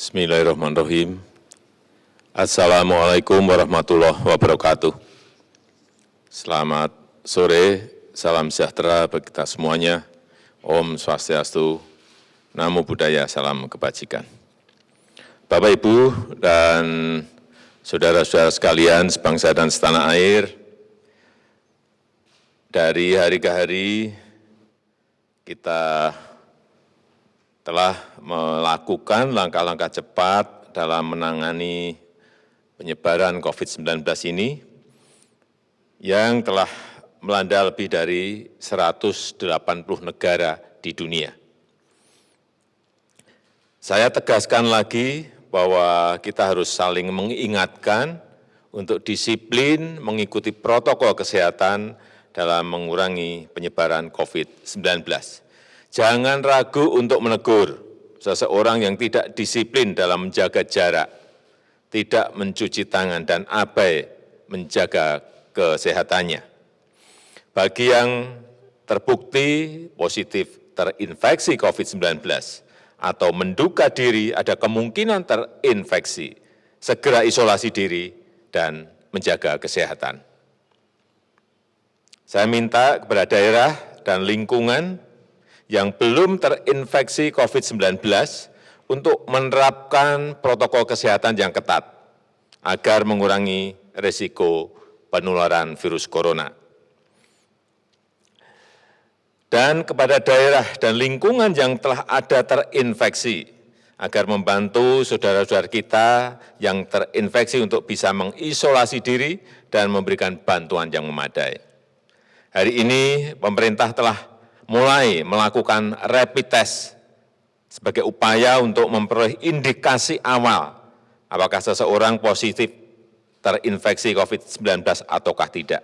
Bismillahirrahmanirrahim. Assalamualaikum warahmatullahi wabarakatuh. Selamat sore, salam sejahtera bagi kita semuanya. Om Swastiastu, Namo Buddhaya, salam kebajikan. Bapak, Ibu, dan saudara-saudara sekalian sebangsa dan setanah air, dari hari ke hari kita telah melakukan langkah-langkah cepat dalam menangani penyebaran COVID-19 ini yang telah melanda lebih dari 180 negara di dunia. Saya tegaskan lagi bahwa kita harus saling mengingatkan untuk disiplin mengikuti protokol kesehatan dalam mengurangi penyebaran COVID-19. Jangan ragu untuk menegur seseorang yang tidak disiplin dalam menjaga jarak, tidak mencuci tangan, dan abai menjaga kesehatannya. Bagi yang terbukti positif terinfeksi COVID-19 atau menduga diri ada kemungkinan terinfeksi, segera isolasi diri dan menjaga kesehatan. Saya minta kepada daerah dan lingkungan yang belum terinfeksi COVID-19 untuk menerapkan protokol kesehatan yang ketat agar mengurangi risiko penularan virus corona. Dan kepada daerah dan lingkungan yang telah ada terinfeksi, agar membantu saudara-saudara kita yang terinfeksi untuk bisa mengisolasi diri dan memberikan bantuan yang memadai. Hari ini pemerintah telah mulai melakukan rapid test sebagai upaya untuk memperoleh indikasi awal apakah seseorang positif terinfeksi COVID-19 ataukah tidak.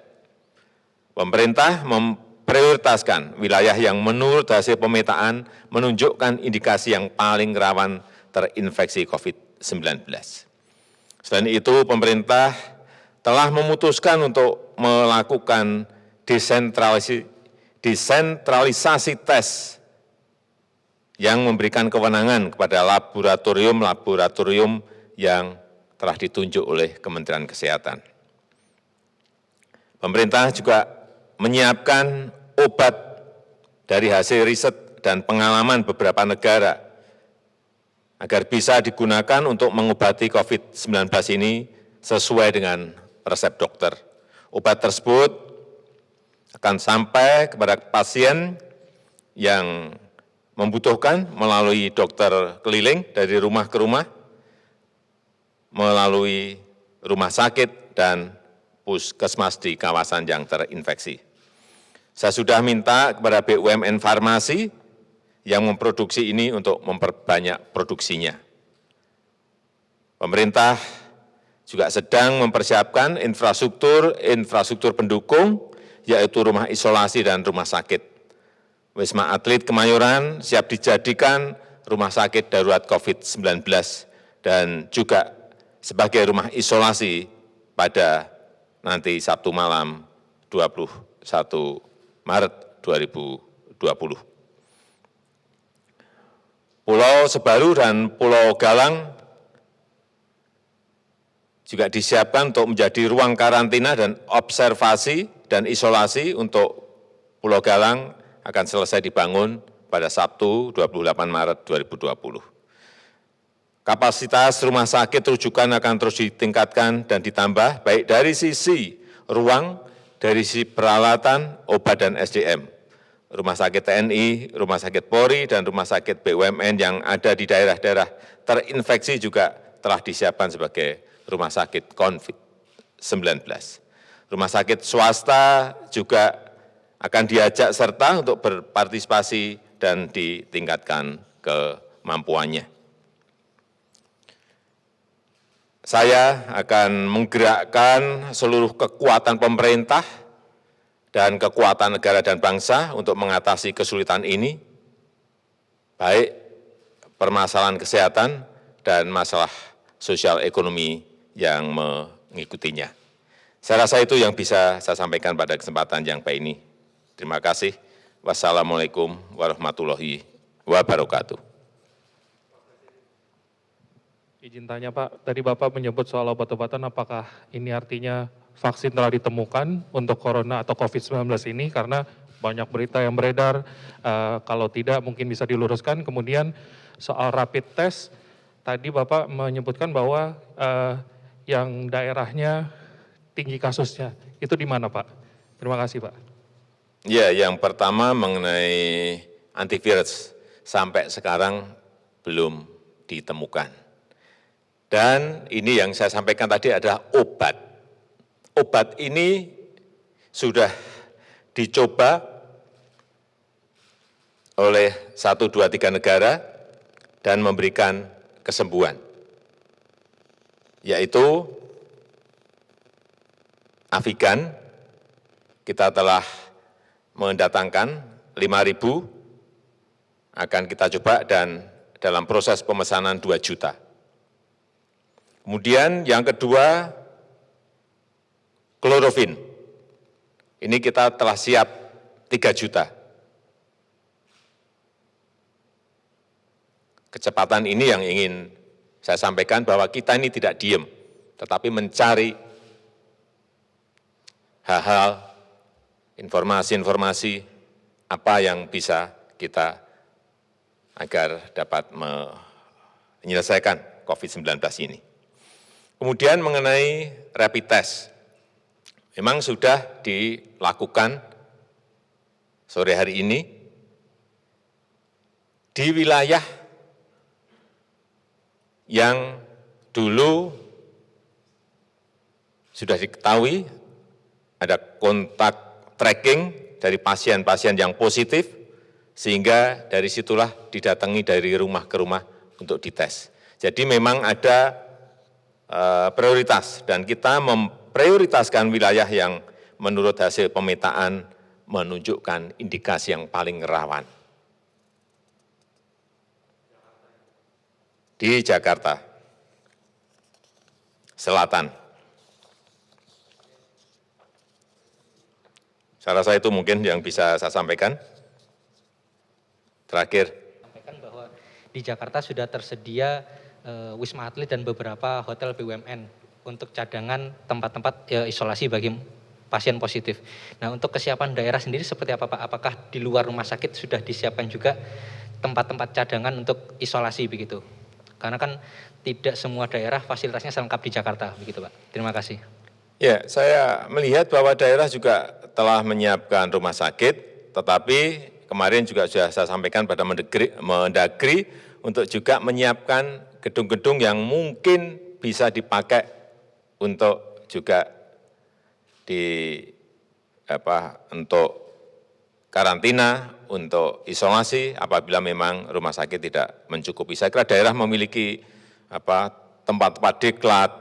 Pemerintah memprioritaskan wilayah yang menurut hasil pemetaan menunjukkan indikasi yang paling rawan terinfeksi COVID-19. Selain itu, pemerintah telah memutuskan untuk melakukan desentralisasi tes yang memberikan kewenangan kepada laboratorium-laboratorium yang telah ditunjuk oleh Kementerian Kesehatan. Pemerintah juga menyiapkan obat dari hasil riset dan pengalaman beberapa negara agar bisa digunakan untuk mengobati COVID-19 ini sesuai dengan resep dokter. Obat tersebut akan sampai kepada pasien yang membutuhkan melalui dokter keliling dari rumah ke rumah, melalui rumah sakit dan puskesmas di kawasan yang terinfeksi. Saya sudah minta kepada BUMN farmasi yang memproduksi ini untuk memperbanyak produksinya. Pemerintah juga sedang mempersiapkan infrastruktur pendukung, yaitu rumah isolasi dan rumah sakit. Wisma Atlet Kemayoran siap dijadikan rumah sakit darurat COVID-19 dan juga sebagai rumah isolasi pada nanti Sabtu malam 21 Maret 2020. Pulau Sebaru dan Pulau Galang juga disiapkan untuk menjadi ruang karantina dan observasi dan isolasi. Untuk Pulau Galang akan selesai dibangun pada Sabtu 28 Maret 2020. Kapasitas rumah sakit rujukan akan terus ditingkatkan dan ditambah baik dari sisi ruang, dari sisi peralatan, obat, dan SDM. Rumah sakit TNI, rumah sakit Polri, dan rumah sakit BUMN yang ada di daerah-daerah terinfeksi juga telah disiapkan sebagai rumah sakit COVID-19. Rumah sakit swasta juga akan diajak serta untuk berpartisipasi dan ditingkatkan kemampuannya. Saya akan menggerakkan seluruh kekuatan pemerintah dan kekuatan negara dan bangsa untuk mengatasi kesulitan ini, baik permasalahan kesehatan dan masalah sosial ekonomi yang mengikutinya. Saya rasa itu yang bisa saya sampaikan pada kesempatan yang baik ini. Terima kasih. Wassalamualaikum warahmatullahi wabarakatuh. Izin tanya Pak, tadi Bapak menyebut soal obat-obatan, apakah ini artinya vaksin telah ditemukan untuk corona atau COVID-19 ini? Karena banyak berita yang beredar, kalau tidak mungkin bisa diluruskan. Kemudian soal rapid test, tadi Bapak menyebutkan bahwa yang daerahnya tinggi kasusnya, itu di mana Pak? Terima kasih Pak. Ya, yang pertama mengenai antivirus, sampai sekarang belum ditemukan. Dan ini yang saya sampaikan tadi adalah obat. Obat ini sudah dicoba oleh 1, 2, 3 negara dan memberikan kesembuhan, yaitu Avigan. Kita telah mendatangkan 5.000, akan kita coba dan dalam proses pemesanan 2 juta. Kemudian yang kedua, klorofin. Ini kita telah siap 3 juta. Kecepatan ini yang ingin saya sampaikan bahwa kita ini tidak diem, tetapi mencari hal-hal, informasi-informasi apa yang bisa kita agar dapat menyelesaikan COVID-19 ini. Kemudian mengenai rapid test, memang sudah dilakukan sore hari ini di wilayah yang dulu sudah diketahui ada kontak tracking dari pasien-pasien yang positif, sehingga dari situlah didatangi dari rumah ke rumah untuk dites. Jadi memang ada prioritas dan kita memprioritaskan wilayah yang menurut hasil pemetaan menunjukkan indikasi yang paling rawan. Di Jakarta Selatan. Saya rasa itu mungkin yang bisa saya sampaikan. Terakhir. Sampaikan bahwa di Jakarta sudah tersedia Wisma Atlet dan beberapa hotel BUMN untuk cadangan tempat-tempat isolasi bagi pasien positif. Nah, untuk kesiapan daerah sendiri seperti apa Pak? Apakah di luar rumah sakit sudah disiapkan juga tempat-tempat cadangan untuk isolasi begitu? Karena kan tidak semua daerah fasilitasnya selengkap di Jakarta begitu Pak. Terima kasih. Ya, saya melihat bahwa daerah juga telah menyiapkan rumah sakit, tetapi kemarin juga sudah saya sampaikan pada Mendagri untuk juga menyiapkan gedung-gedung yang mungkin bisa dipakai untuk juga untuk karantina, untuk isolasi apabila memang rumah sakit tidak mencukupi. Saya kira daerah memiliki tempat-tempat diklat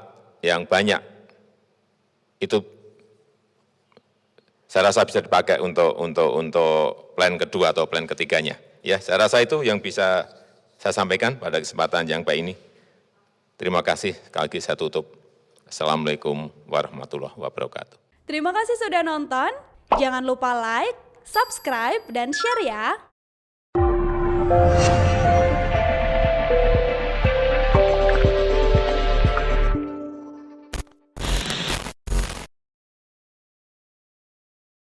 yang banyak. Itu saya rasa bisa dipakai untuk plan kedua atau plan ketiganya. Ya, saya rasa itu yang bisa saya sampaikan pada kesempatan yang baik ini. Terima kasih. Sekali lagi saya tutup. Assalamualaikum warahmatullahi wabarakatuh. Terima kasih sudah nonton. Jangan lupa like, subscribe, dan share ya.